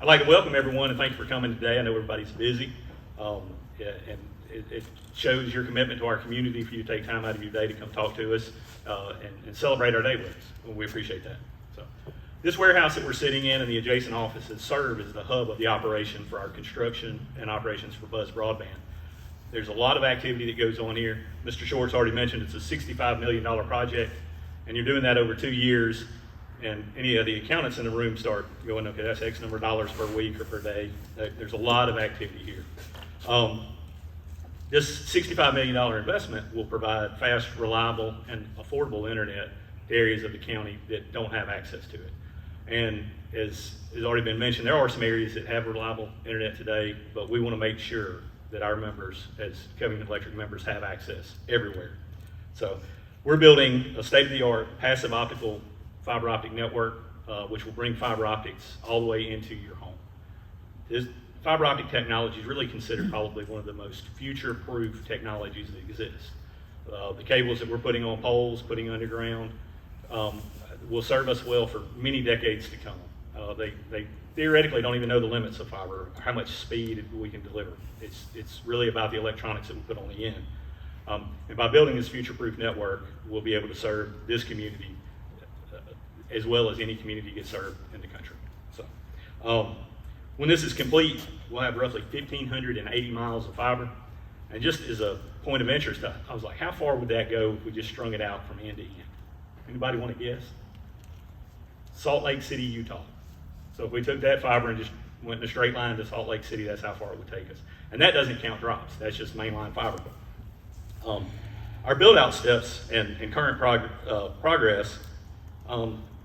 I'd like to welcome everyone and thank you for coming today. I know everybody's busy, and it shows your commitment to our community for you to take time out of your day to come talk to us and celebrate our day with us. Well, we appreciate that. So, this warehouse that we're sitting in and the adjacent offices serve as the hub of the operation for our construction and operations for Buzz Broadband. There's a lot of activity that goes on here. Mr. Short's already mentioned it's a $65 million project, and you're doing that over 2 years. And any of the accountants in the room start going, okay, that's X number of dollars per week or per day. There's a lot of activity here. This $65 million investment will provide fast, reliable, and affordable internet to areas of the county that don't have access to it. And as has already been mentioned, there are some areas that have reliable internet today, but we want to make sure that our members, as Covington Electric members, have access everywhere. So we're building a state-of-the-art passive optical fiber optic network, which will bring fiber optics all the way into your home. This fiber optic technology is really considered probably one of the most future-proof technologies that exist. The cables that we're putting on poles, putting underground, will serve us well for many decades to come. They theoretically don't even know the limits of fiber, or how much speed we can deliver. It's really about the electronics that we put on the end. And by building this future-proof network, we'll be able to serve this community as well as any community gets served in the country. So, when this is complete, we'll have roughly 1,580 miles of fiber. And just as a point of interest, I was like, how far would that go if we just strung it out from end to end? Anybody want to guess? Salt Lake City, Utah. So if we took that fiber and just went in a straight line to Salt Lake City, that's how far it would take us. And that doesn't count drops, that's just mainline fiber. Our build-out steps and current progress,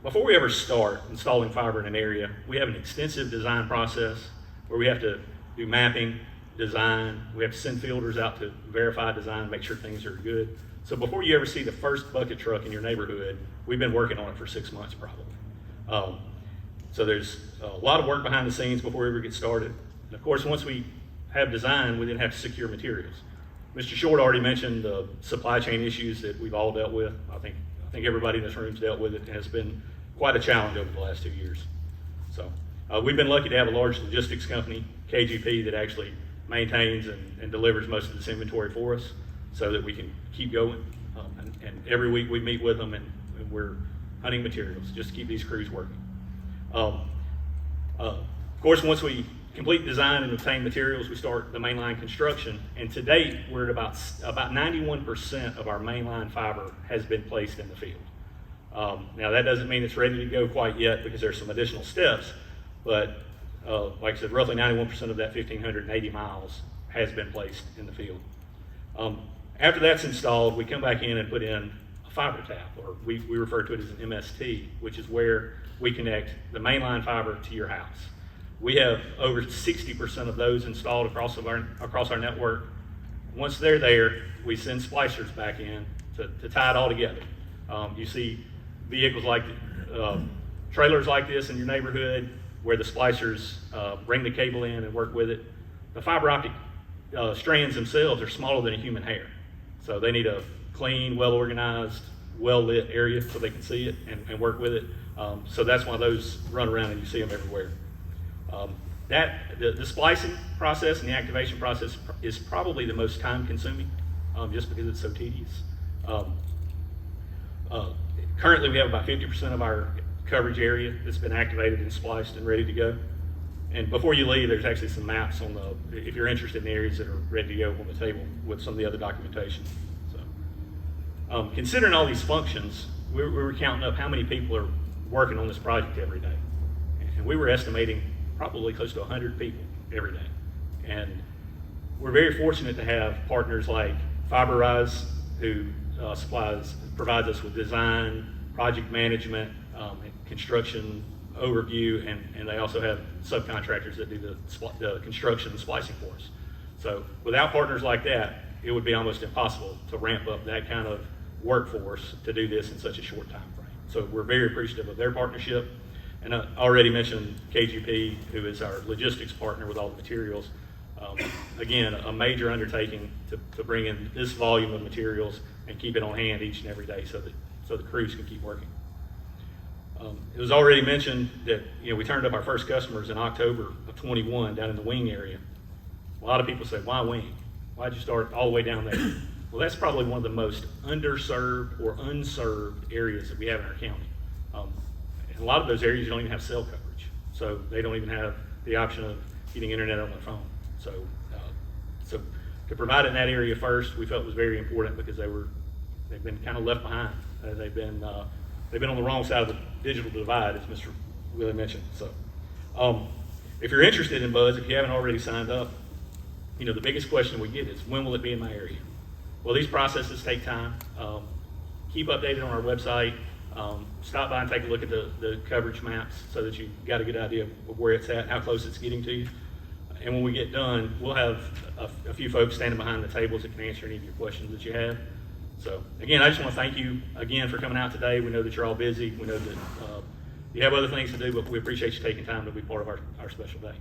before we ever start installing fiber in an area, we have an extensive design process where we have to do mapping, design, we have to send fielders out to verify design, make sure things are good. So before you ever see the first bucket truck in your neighborhood, we've been working on it for 6 months probably. So there's a lot of work behind the scenes before we ever get started. And of course, once we have design, we then have to secure materials. Mr. Short already mentioned the supply chain issues that we've all dealt with. I think everybody in this room's dealt with it, and it's been quite a challenge over the last 2 years. So we've been lucky to have a large logistics company, KGP, that actually maintains and delivers most of this inventory for us so that we can keep going. And every week we meet with them and we're hunting materials just to keep these crews working. Of course, once we complete design and obtain materials, we start the mainline construction. And to date, we're at about 91% of our mainline fiber has been placed in the field. Now that doesn't mean it's ready to go quite yet because there's some additional steps, but like I said, roughly 91% of that 1,580 miles has been placed in the field. After that's installed, we come back in and put in a fiber tap, or we refer to it as an MST, which is where we connect the mainline fiber to your house. We have over 60% of those installed across our network. Once they're there, we send splicers back in to tie it all together. You see vehicles like trailers like this in your neighborhood where the splicers bring the cable in and work with it. The fiber optic strands themselves are smaller than a human hair. So they need a clean, well-organized, well-lit area so they can see it and work with it. So that's why those run around and you see them everywhere. The splicing process and the activation process is probably the most time-consuming, just because it's so tedious. Currently, we have about 50% of our coverage area that's been activated and spliced and ready to go. And before you leave, there's actually some maps on if you're interested in the areas that are ready to go on the table with some of the other documentation. So, considering all these functions, we were counting up how many people are working on this project every day. And we were estimating probably close to 100 people every day. And we're very fortunate to have partners like Fiberrise, who provides us with design, project management, construction overview, and they also have subcontractors that do the construction and splicing for us. So without partners like that, it would be almost impossible to ramp up that kind of workforce to do this in such a short time frame. So we're very appreciative of their partnership. And I already mentioned KGP, who is our logistics partner with all the materials. Again, a major undertaking to bring in this volume of materials and keep it on hand each and every day so the crews can keep working. It was already mentioned that, we turned up our first customers in October of 21 down in the Wing area. A lot of people say, why Wing? Why'd you start all the way down there? Well, that's probably one of the most underserved or unserved areas that we have in our county. And a lot of those areas, you don't even have cell coverage. So they don't even have the option of getting internet on their phone. So to provide it in that area first, we felt was very important because they've been kind of left behind. They've been on the wrong side of the digital divide, as Mr. Willie mentioned. So if you're interested in Buzz, if you haven't already signed up, the biggest question we get is, when will it be in my area? Well, these processes take time. Keep updated on our website. Stop by and take a look at the coverage maps so that you've got a good idea of where it's at, how close it's getting to you. And when we get done, we'll have a few folks standing behind the tables that can answer any of your questions that you have. So again, I just want to thank you again for coming out today. We know that you're all busy. We know that you have other things to do, but we appreciate you taking time to be part of our special day.